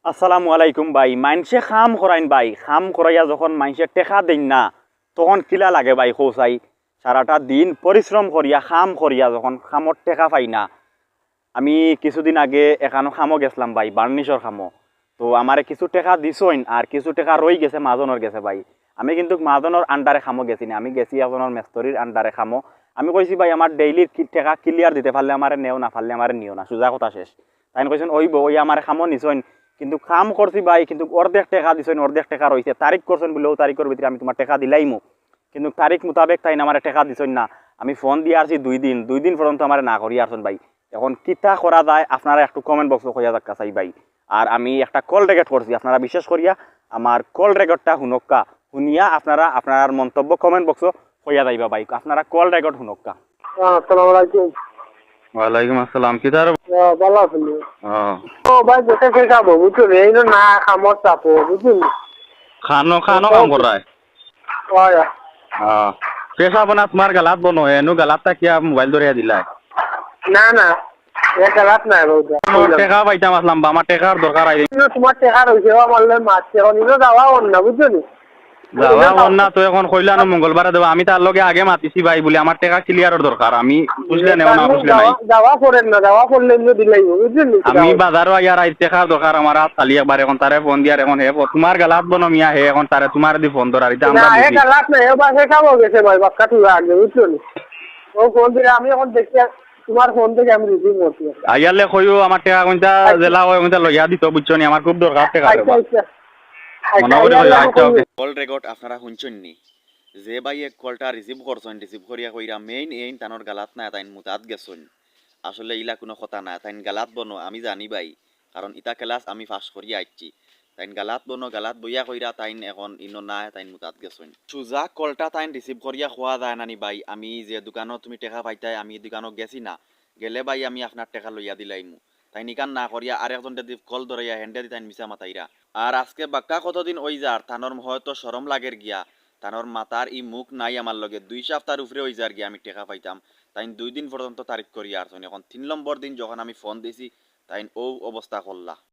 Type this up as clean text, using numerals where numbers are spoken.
আসসালামু আলাইকুম ভাই। মাইনসে খাম করাইন ভাই, খাম করাইয়া যখন মাইনসে টেকা দেন না তখন কিলা লাগে ভাই খোঁচাই। সারাটা দিন পরিশ্রম করিয়া খাম করিয়া যখন খামর টেকা পাই না। আমি কিছুদিন আগে এখানো খামো গেছিলাম ভাই, বার্নিশর খামো। তো আমারে কিছু টাকা দিছইন আর কিছু টাকা রই গেছে মাজনের গেছে ভাই। আমি কিন্তু মাজনের আন্ডারে খামো গেছি না, আমি গেছি এজনের মেস্তরির আন্ডারে খামো। আমি কইছি ভাই আমার ডেইলির টাকা ক্লিয়ার দিতে পারলে আমারে নেও, না পারলে আমারে নিও না, সোজা কথা শেষ। তাই কইছেন ওইব ওই আমার খামো নিছইন, কিন্তু কাম করছি ভাই, কিন্তু অর্ধেক টাকা দিছইন, অর্ধেক টাকা রয়েছে। তারিখ করছেন বলেও তারিখের ভিতরে আমি তোমার টাকা দিলাইমু, কিন্তু তারিখ মোতাবেক তাই আমার টাকা দিছইন না। আমি ফোন দিয়ে আসছি 2 দিন পর্যন্ত আমার না করিয়া আসুন ভাই। এখন কিতা করা যায় আপনারা একটু কমেন্ট বক্সে কইয়া যাক চাই ভাই। আর আমি একটা কল রেকর্ড করছি, আপনারা বিশেষ করিয়া আমার কল রেকর্ডটা শুনক্কা, শুনিয়া আপনারা আপনার মন্তব্য কমেন্ট বক্সে কইয়া যাইবা ভাই। আপনারা কল রেকর্ড শুনক্কা। আসসালামু আলাইকুম। ওয়ালাইকুম আসসালাম। কি তার ভালো আছেন? ও ও ভাই বসে খেয়ে খাবো বুঝছেন, এই না খামর চাপো বুঝছেন। খানো খানো কাম করায় হয় পেশা বনা তোমার গালাত বনো এনু গালাতটা কিয়া মোবাইল ধরিয়া দিলাই না না এটা রাত নাই বউটা। টেকা পাইতাম আসলাম বা আমার টেকার দরকার আই তোমার টেকা রয়েছে আমার মাছ এখন ইনো যাওয়া হন না বুঝছেন। যাওয়া মন না তো এখন কইলা না মঙ্গলবারে দেবো। আমি তার লগে আগে মাতিছি ভাই বলে আমার টেকা ক্লিয়ারের দরকার। আমি বুঝলে নেও না বুঝলে নাই। যাওয়া করেন না, যাওয়া করলে দিলাই বুঝছেন। আমি বাজারও আইয়ার আই টেকার দরকার আমার হাত খালি একবার। এখন তারে ফোন দিয়ার এখন হে তোমার গালাত বনো মিয়া হে এখন তারে তোমার দি ফোন ধরার এটা আমরা না বুঝি। এটা রাত নাই, ও বাসে খাবো গেছে ভাই বাক্কা তুই আগে বুঝছেন। ও ফোন দিলে আমি এখন দেখি তোমার ফোন থেকে আমি রিসিভ করছি। আইয়ালে কইও আমার টেকা কোনটা জেলা হয় কোনটা লইয়া দিত বুঝছো নি, আমার খুব দরকার টেকা আচ্ছা আচ্ছা মনে করে আচ্ছা ওকে। কল রেকর্ড আপনারা শুনছেন নি? যে ভাই এক কলটা রিসিভ করছেন, রিসিভ করিয়া কইরা মেইন এইন তানোর গালাত না তাইন মুতাত গেছেন। আসলে ইলা কোনো কথা না, তাইন গালাত বনো আমি জানি ভাই, কারণ ইটা ক্লাস আমি পাস করিয়া আইছি। তাইন গালাত বনো, গালাত বইয়া কইরা তাইন এখন ইনো না তাইন মুতাত গেছেন। সুজা কলটা তাইন রিসিভ করিয়া খোয়া যায় নানি ভাই। আমি যে দোকানত তুমি টাকা পাইতাই আমি দোকানত গেছি না, গেলে ভাই আমি আপনার টাকা লইয়া দিলাইমু। তাই নিকান না করিয়া আর একজন কল ধরিয়া হেন্ডে দিতাইন মিছা মাতাইরা। আর আজকে বাক্কা কতদিন ওই যার তানোর হয়তো শরম লাগের গিয়া, তানোর মাতার ই মুখ নাই আমার লগে 2 সপ্তাহের উপরে ওই যার গিয়া আমি টাকা পাইতাম। তাই 2 দিন পর্যন্ত তারিখ করিয়া আসুন। এখন 3 নম্বর দিন যখন আমি ফোন দিছি তাই ও অবস্থা করলা।